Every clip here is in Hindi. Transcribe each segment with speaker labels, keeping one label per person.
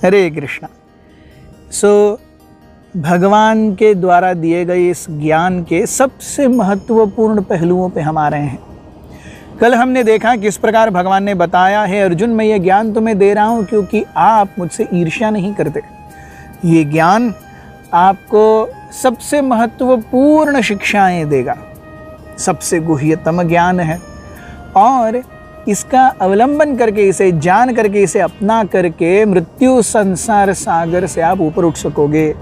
Speaker 1: हरे कृष्णा। सो भगवान के द्वारा दिए गए इस ज्ञान के सबसे महत्वपूर्ण पहलुओं पे हम आ रहे हैं। कल हमने देखा किस प्रकार भगवान ने बताया है, अर्जुन मैं ये ज्ञान तुम्हें दे रहा हूँ क्योंकि आप मुझसे ईर्ष्या नहीं करते। ये ज्ञान आपको सबसे महत्वपूर्ण शिक्षाएं देगा, सबसे गुह्यतम ज्ञान है, और इसका अवलंबन करके, इसे जान करके, इसे अपना करके मृत्यु संसार सागर से आप ऊपर उठ सकोगे।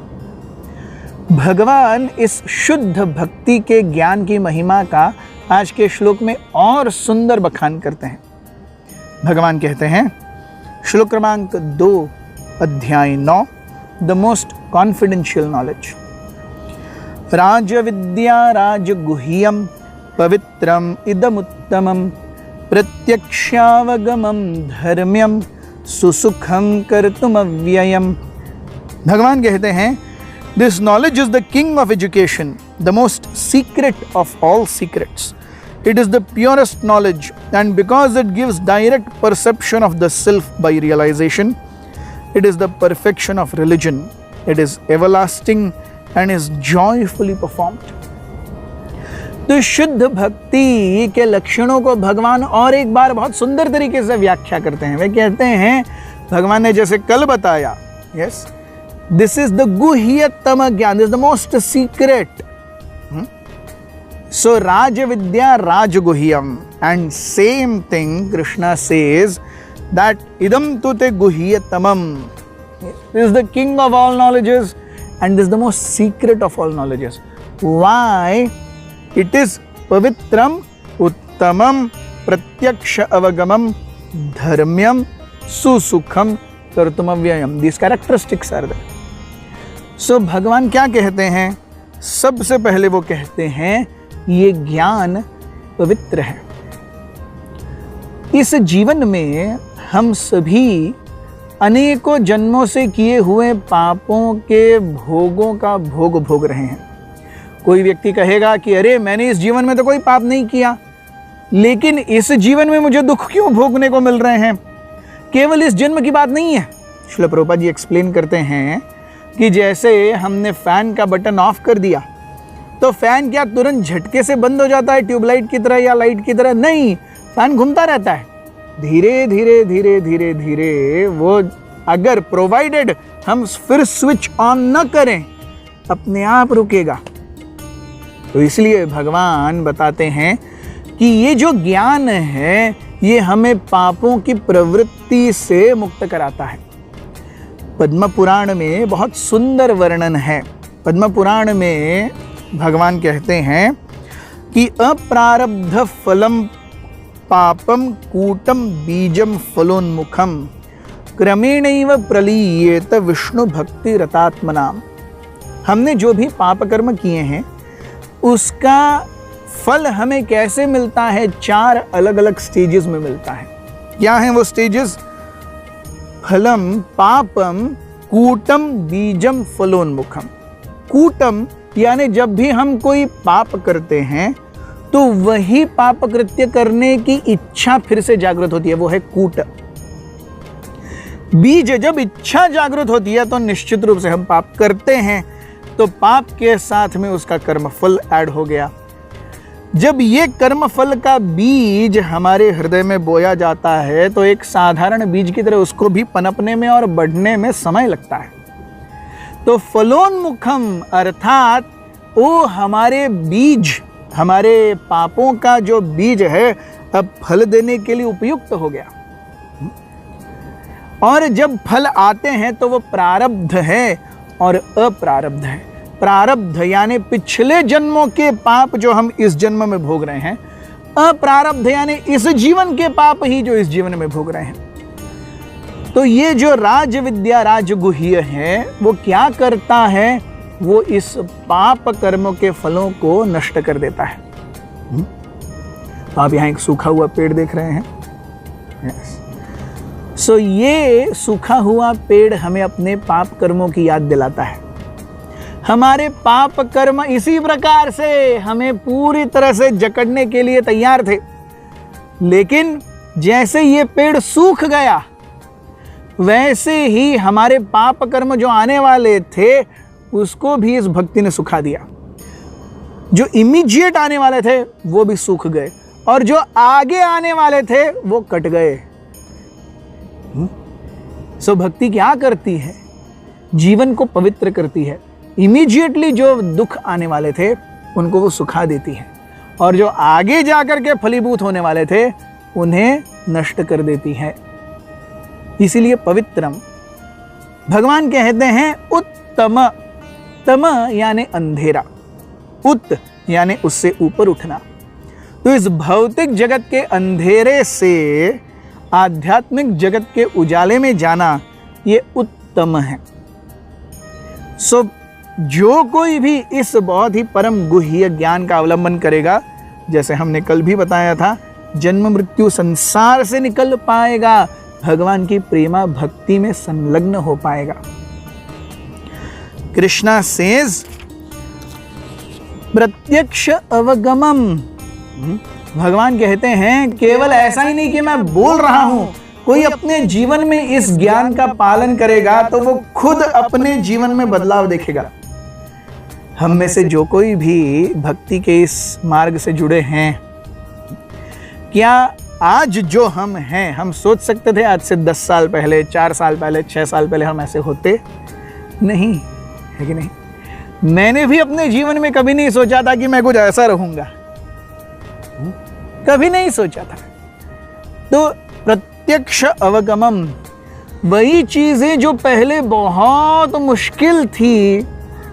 Speaker 1: भगवान इस शुद्ध भक्ति के ज्ञान की महिमा का आज के श्लोक में और सुंदर बखान करते हैं। भगवान कहते हैं, श्लोक क्रमांक 2 अध्याय 9, द मोस्ट कॉन्फिडेंशियल नॉलेज। राज विद्या राजगुह्यम पवित्रम इदमुत्तमम प्रत्यक्षावगमम धर्म्यम सुसुखम कर्तुमव्ययम। भगवान कहते हैं, this knowledge is the king of education, the most secret of all secrets. It is the purest knowledge, and because it gives direct perception of the self by realization, it is the perfection of religion. It is everlasting and is joyfully performed. तो शुद्ध भक्ति के लक्षणों को भगवान और एक बार बहुत सुंदर तरीके से व्याख्या करते हैं। वे कहते हैं, भगवान ने जैसे कल बताया, yes, this is the guhyatama gyan, this is the most secret. So Raj Vidya Rajguhyam, and same thing Krishna says that idam tute guhyatamam. This is the king of all knowledges and this is the most secret of all knowledges. Why? It is pavitram uttamam pratyaksha avagamam dharmyam susukham kartumavyayam. These characteristics are there. सो भगवान क्या कहते हैं? सबसे पहले वो कहते हैं ये ज्ञान पवित्र है। इस जीवन में हम सभी अनेकों जन्मों से किए हुए पापों के भोगों का भोग भोग रहे हैं। कोई व्यक्ति कहेगा कि अरे मैंने इस जीवन में तो कोई पाप नहीं किया, लेकिन इस जीवन में मुझे दुख क्यों भोगने को मिल रहे हैं? केवल इस जन्म की बात नहीं है। श्रील प्रभुपाद जी एक्सप्लेन करते हैं कि जैसे हमने फैन का बटन ऑफ कर दिया तो फैन क्या तुरंत झटके से बंद हो जाता है ट्यूबलाइट की तरह या लाइट की तरह? नहीं, फैन घूमता रहता है। धीरे धीरे धीरे धीरे धीरे वो, अगर प्रोवाइडेड हम फिर स्विच ऑन न करें, अपने आप रुकेगा। तो इसलिए भगवान बताते हैं कि ये जो ज्ञान है ये हमें पापों की प्रवृत्ति से मुक्त कराता है। पद्म पुराण में बहुत सुंदर वर्णन है। पद्म पुराण में भगवान कहते हैं कि अप्रारब्ध फलम पापम कूटम बीजम फलोन्मुखम क्रमेणैव प्रलीयेत विष्णु भक्ति रतात्मनाम। हमने जो भी पाप कर्म किए हैं उसका फल हमें कैसे मिलता है? 4 अलग अलग स्टेजेस में मिलता है। क्या हैं वो स्टेजेस? फलम पापम कूटम बीजम फलोन्मुखम। कूटम यानी जब भी हम कोई पाप करते हैं तो वही पाप कृत्य करने की इच्छा फिर से जागृत होती है, वो है कूट। बीज, जब इच्छा जागृत होती है तो निश्चित रूप से हम पाप करते हैं, तो पाप के साथ में उसका कर्म फल ऐड हो गया। जब ये कर्म फल का बीज हमारे हृदय में बोया जाता है तो एक साधारण बीज की तरह उसको भी पनपने में और बढ़ने में समय लगता है। तो फलोन्मुखम अर्थात वो हमारे बीज, हमारे पापों का जो बीज है अब फल देने के लिए उपयुक्त हो गया। और जब फल आते हैं तो वो प्रारब्ध है और अप्रारब्ध है। प्रारब्ध यानी पिछले जन्मों के पाप जो हम इस जन्म में भोग रहे हैं, अप्रारब्ध यानी इस जीवन के पाप ही जो इस जीवन में भोग रहे हैं। तो ये जो राज विद्या राजगुह्य है वो क्या करता है? वो इस पाप कर्मों के फलों को नष्ट कर देता है। तो आप यहाँ एक सूखा हुआ पेड़ देख रहे हैं। सो ये सूखा हुआ पेड़ हमें अपने पाप कर्मों की याद दिलाता है। हमारे पाप कर्म इसी प्रकार से हमें पूरी तरह से जकड़ने के लिए तैयार थे, लेकिन जैसे ये पेड़ सूख गया वैसे ही हमारे पाप कर्म जो आने वाले थे उसको भी इस भक्ति ने सुखा दिया। जो इमीडिएट आने वाले थे वो भी सूख गए और जो आगे आने वाले थे वो कट गए। सो भक्ति क्या करती है? जीवन को पवित्र करती है। इमीडिएटली जो दुख आने वाले थे उनको वो सुखा देती है और जो आगे जाकर के फलीभूत होने वाले थे उन्हें नष्ट कर देती है। इसीलिए पवित्रम भगवान कहते हैं उत्तम। तम यानी अंधेरा, उत यानी उससे ऊपर उठना। तो इस भौतिक जगत के अंधेरे से आध्यात्मिक जगत के उजाले में जाना ये उत्तम है। सो जो कोई भी इस बहुत ही परम गुह्य ज्ञान का अवलंबन करेगा, जैसे हमने कल भी बताया था, जन्म मृत्यु संसार से निकल पाएगा, भगवान की प्रेमा भक्ति में संलग्न हो पाएगा। कृष्णा सेज प्रत्यक्ष अवगमम। भगवान कहते हैं केवल ऐसा ही नहीं कि मैं बोल रहा हूं, कोई अपने जीवन में इस ज्ञान का पालन करेगा तो वो खुद अपने जीवन में बदलाव देखेगा। हम में से जो कोई भी भक्ति के इस मार्ग से जुड़े हैं, क्या आज जो हम हैं, हम सोच सकते थे आज से 10 साल पहले, 4 साल पहले, 6 साल पहले हम ऐसे होते? नहीं, है कि नहीं? मैंने भी अपने जीवन में कभी नहीं सोचा था कि मैं कुछ ऐसा रहूंगा, कभी नहीं सोचा था। तो प्रत्यक्ष अवगमम, वही चीजें जो पहले बहुत मुश्किल थी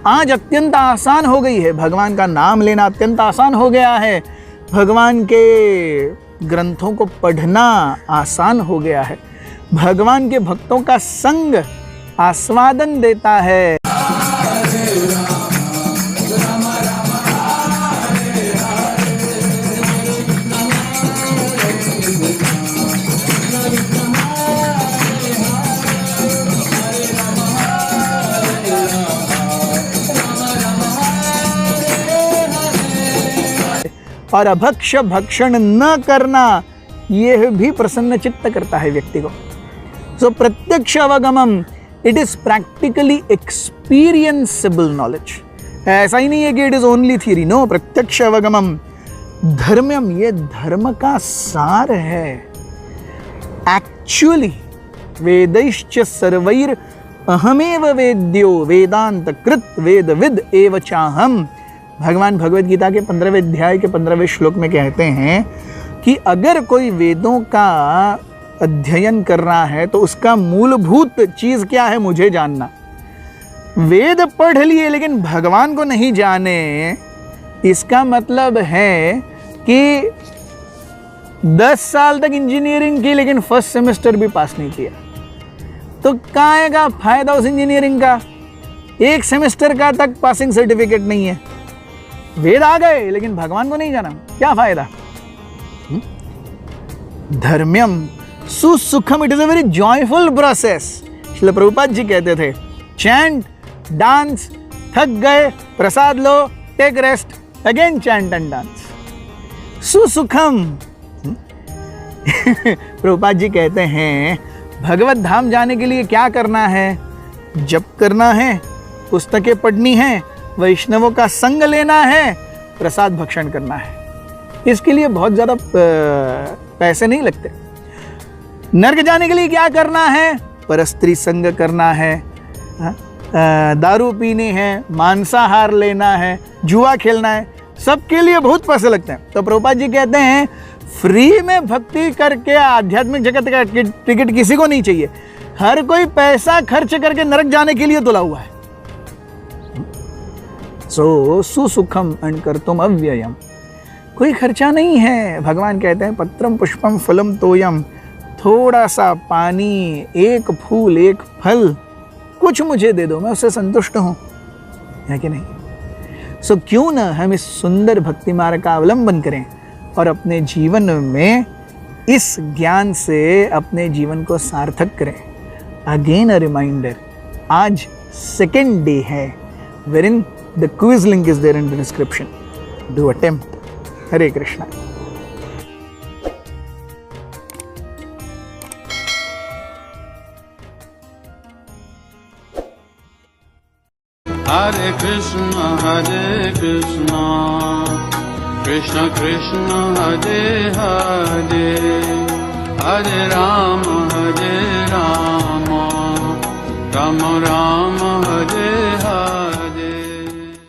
Speaker 1: आज अत्यंत आसान हो गई है। भगवान का नाम लेना अत्यंत आसान हो गया है, भगवान के ग्रंथों को पढ़ना आसान हो गया है, भगवान के भक्तों का संग आस्वादन देता है। और अभक्ष भक्षण न करना, यह भी प्रसन्न चित्त करता है व्यक्ति को। सो प्रत्यक्ष अवगमम, it is practically experienceable knowledge. ऐसा ही नहीं है कि it is only theory, no. प्रत्यक्ष अवगमम धर्म्यम, ये धर्म का सार है। एक्चुअली वेदैश्च सर्वैर अहमेव वेद्यो वेदांत कृत वेदविद एव चाहम। भगवान भगवद गीता के 15वें अध्याय के 15वें श्लोक में कहते हैं कि अगर कोई वेदों का अध्ययन कर रहा है तो उसका मूलभूत चीज क्या है, मुझे जानना। वेद पढ़ लिए लेकिन भगवान को नहीं जाने, इसका मतलब है कि 10 साल तक इंजीनियरिंग की लेकिन फर्स्ट सेमेस्टर भी पास नहीं किया, तो काय का फायदा उस इंजीनियरिंग का? 1 सेमेस्टर का तक पासिंग सर्टिफिकेट नहीं है। वेद आ गए लेकिन भगवान को नहीं जाना, क्या फायदा? धर्म्यम सुसुखम, it is a very joyful process. Srila Prabhupada ji कहते थे, चैंट, डांस, थक गए, प्रसाद लो, take rest, again chant and dance, सुसुखम। प्रभुपाद जी कहते हैं भगवत धाम जाने के लिए क्या करना है? जप करना है, पुस्तकें पढ़नी है, वैष्णवों का संग लेना है, प्रसाद भक्षण करना है। इसके लिए बहुत ज्यादा पैसे नहीं लगते। नर्क जाने के लिए क्या करना है? परस्त्री संग करना है, दारू पीनी है, मांसाहार लेना है, जुआ खेलना है, सबके लिए बहुत पैसे लगते हैं। तो प्रभुपाद जी कहते हैं फ्री में भक्ति करके आध्यात्मिक जगत का टिकट किसी को नहीं चाहिए। हर कोई पैसा खर्च करके नरक जाने के लिए तुला हुआ है। सो सुसुखम एंड कर्तुम अव्ययम, कोई खर्चा नहीं है। भगवान कहते हैं पत्रम पुष्पम फलम तोयम, थोड़ा सा पानी, एक फूल, एक फल, कुछ मुझे दे दो, मैं उससे संतुष्ट हूं, है कि नहीं? सो क्यों ना हम इस सुंदर भक्ति मार्ग का अवलंबन करें और अपने जीवन में इस ज्ञान से अपने जीवन को सार्थक करें। अगेन अ रिमाइंडर, आज सेकेंड डे है, wherein the quiz link is there in the description. Do attempt. Hare Krishna.
Speaker 2: Hare Krishna, Krishna Krishna, Hare Hare, Hare Rama, Rama Rama,